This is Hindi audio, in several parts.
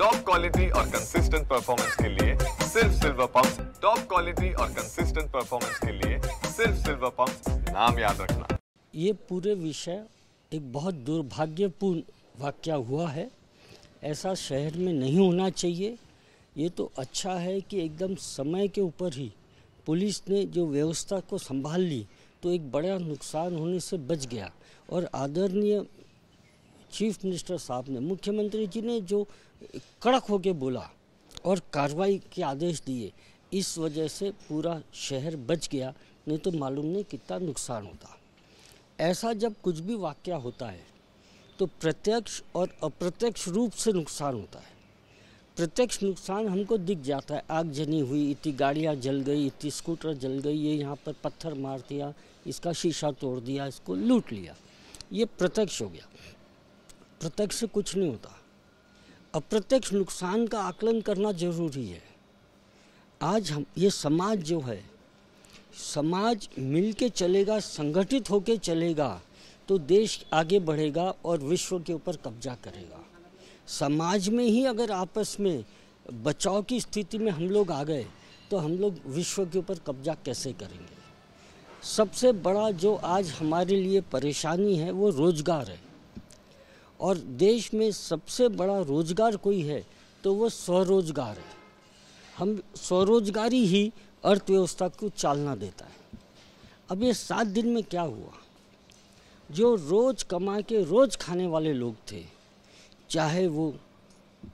टॉप क्वालिटी और कंसिस्टेंट परफॉर्मेंस के लिए सिर्फ सिल्वर पंप्स। टॉप क्वालिटी और कंसिस्टेंट परफॉर्मेंस के लिए सिर्फ सिल्वर पंप्स, नाम याद रखना। ये पूरे विषय एक बहुत दुर्भाग्यपूर्ण वाकया हुआ है। ऐसा शहर में नहीं होना चाहिए। ये तो अच्छा है कि एकदम समय के ऊपर ही पुलिस ने जो व्यवस्था को संभाल ली तो एक बड़ा नुकसान होने से बच गया। और आदरणीय चीफ मिनिस्टर साहब ने, मुख्यमंत्री जी ने जो कड़क होके बोला और कार्रवाई के आदेश दिए, इस वजह से पूरा शहर बच गया, नहीं तो मालूम नहीं कितना नुकसान होता। ऐसा जब कुछ भी वाकया होता है तो प्रत्यक्ष और अप्रत्यक्ष रूप से नुकसान होता है। प्रत्यक्ष नुकसान हमको दिख जाता है, आगजनी हुई, इतनी गाड़ियाँ जल गई, इतनी स्कूटर जल गई, ये यहाँ पर पत्थर मार दिया, इसका शीशा तोड़ दिया, इसको लूट लिया, ये प्रत्यक्ष हो गया। प्रत्यक्ष से कुछ नहीं होता। अप्रत्यक्ष नुकसान का आकलन करना जरूरी है। आज हम ये समाज जो है, समाज मिल के चलेगा, संगठित होके चलेगा तो देश आगे बढ़ेगा और विश्व के ऊपर कब्जा करेगा। समाज में ही अगर आपस में बचाव की स्थिति में हम लोग आ गए तो हम लोग विश्व के ऊपर कब्जा कैसे करेंगे। सबसे बड़ा जो आज हमारे लिए परेशानी है वो रोजगार है, और देश में सबसे बड़ा रोजगार कोई है तो वो स्वरोजगार है। हम स्वरोजगारी ही अर्थव्यवस्था को चालना देता है। अब ये 7 दिन में क्या हुआ, जो रोज कमा के रोज खाने वाले लोग थे, चाहे वो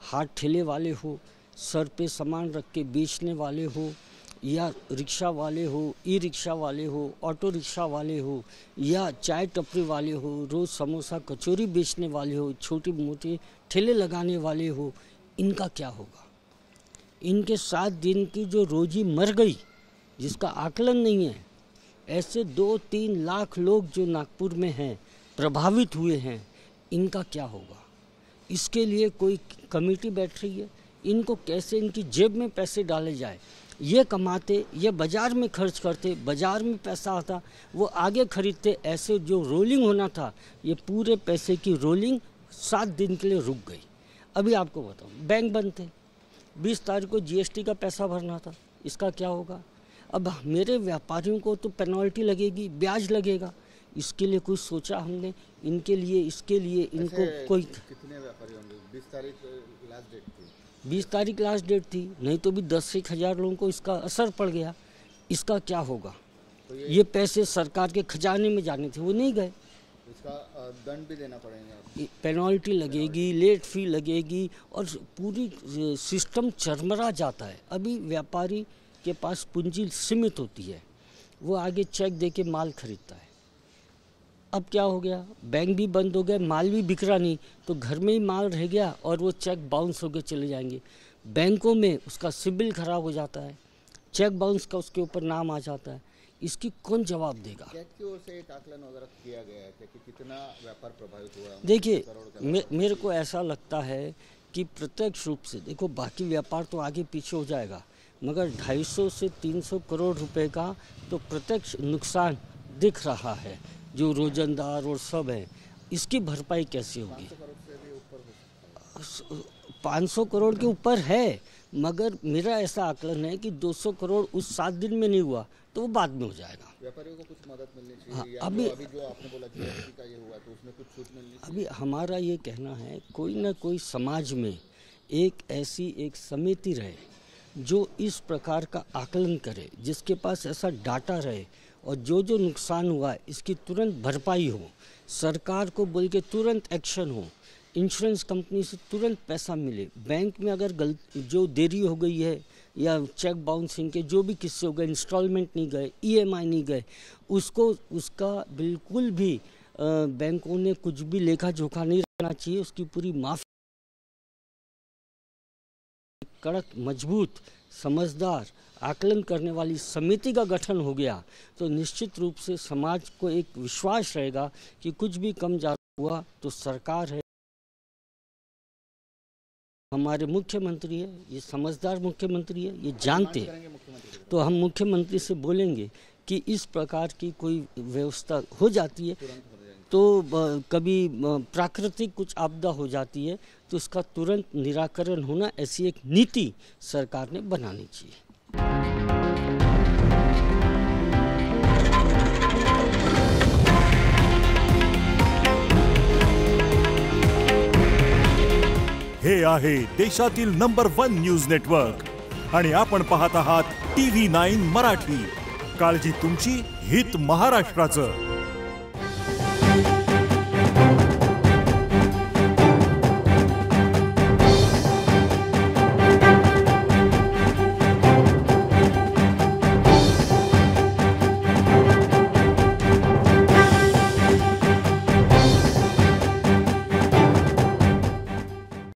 हाथ ठेले वाले हो, सर पे सामान रख के बेचने वाले हो, या रिक्शा वाले हो, ई रिक्शा वाले हो, ऑटो रिक्शा वाले हो, या चाय टपरी वाले हो, रोज़ समोसा कचौरी बेचने वाले हो, छोटी मोटी ठेले लगाने वाले हो, इनका क्या होगा। इनके 7 दिन की जो रोजी मर गई, जिसका आकलन नहीं है, ऐसे 2-3 लाख लोग जो नागपुर में हैं, प्रभावित हुए हैं, इनका क्या होगा। इसके लिए कोई कमेटी बैठ रही है, इनको कैसे इनकी जेब में पैसे डाले जाए। ये कमाते, ये बाज़ार में खर्च करते, बाज़ार में पैसा आता, वो आगे खरीदते। ऐसे जो रोलिंग होना था, ये पूरे पैसे की रोलिंग 7 दिन के लिए रुक गई। अभी आपको बताऊँ, बैंक बंद थे, 20 तारीख को जीएसटी का पैसा भरना था, इसका क्या होगा। अब मेरे व्यापारियों को तो पेनल्टी लगेगी, ब्याज लगेगा, इसके लिए कुछ सोचा हमने इनके लिए, इसके लिए इनको कोई। कितने व्यापारी होंगे? 20 तारीख लास्ट डेट थी। 20 तारीख लास्ट डेट थी, नहीं तो भी 10 से 1 हज़ार लोगों को इसका असर पड़ गया। इसका क्या होगा। तो ये पैसे सरकार के खजाने में जाने थे, वो नहीं गए। इसका दंड भी देना पड़ेगा, पेनल्टी लगेगी, लेट फी लगेगी, और पूरी सिस्टम चरमरा जाता है। अभी व्यापारी के पास पूंजी सीमित होती है, वो आगे चेक दे के माल खरीदता है। अब क्या हो गया, बैंक भी बंद हो गए, माल भी बिक रहा नहीं, तो घर में ही माल रह गया और वो चेक बाउंस होकर चले जाएंगे। बैंकों में उसका सिबिल खराब हो जाता है, चेक बाउंस का उसके ऊपर नाम आ जाता है। इसकी कौन जवाब देगा। कैट की ओर से एक आकलन वगैरह किया गया है कि कितना व्यापार प्रभावित हुआ। देखिए, मेरे को ऐसा लगता है कि प्रत्यक्ष रूप से देखो, बाकी व्यापार तो आगे पीछे हो जाएगा, मगर 250 से 300 करोड़ रुपए का तो प्रत्यक्ष नुकसान दिख रहा है, जो रोजंदार और सब है। इसकी भरपाई कैसे होगी। 500 करोड़ के ऊपर है, मगर मेरा ऐसा आकलन है कि 200 करोड़ उस 7 दिन में नहीं हुआ तो वो बाद में हो जाएगा। व्यापारियों को कुछ मदद मिलनी चाहिए। हाँ, अभी जो आपने बोला जीएसटी का ये हुआ तो उसमें कुछ छूट मिलनी चाहिए। अभी हमारा ये कहना है, कोई ना कोई समाज में एक ऐसी एक समिति रहे जो इस प्रकार का आकलन करे, जिसके पास ऐसा डाटा रहे, और जो नुकसान हुआ है इसकी तुरंत भरपाई हो, सरकार को बोल के तुरंत एक्शन हो, इंश्योरेंस कंपनी से तुरंत पैसा मिले, बैंक में अगर जो देरी हो गई है या चेक बाउंसिंग के जो भी किस्से हो गए, इंस्टॉलमेंट नहीं गए, ईएमआई नहीं गए, उसका बिल्कुल भी बैंकों ने कुछ भी लेखा जोखा नहीं रखना चाहिए, उसकी पूरी माफी। कड़क, मजबूत, समझदार, आकलन करने वाली समिति का गठन हो गया तो निश्चित रूप से समाज को एक विश्वास रहेगा कि कुछ भी कम ज्यादा हुआ तो सरकार है, हमारे मुख्यमंत्री है, ये समझदार मुख्यमंत्री है, ये जानते हैं। तो हम मुख्यमंत्री से बोलेंगे कि इस प्रकार की कोई व्यवस्था हो जाती है तो कभी प्राकृतिक कुछ आपदा हो जाती है तो उसका तुरंत निराकरण होना, ऐसी एक नीति सरकार ने बनानी चाहिए। हे आहे देशातील नंबर 1 न्यूज नेटवर्क आणि आपण पाहत आहात TV9 मराठी। काळजी तुमची, हित महाराष्ट्राचं।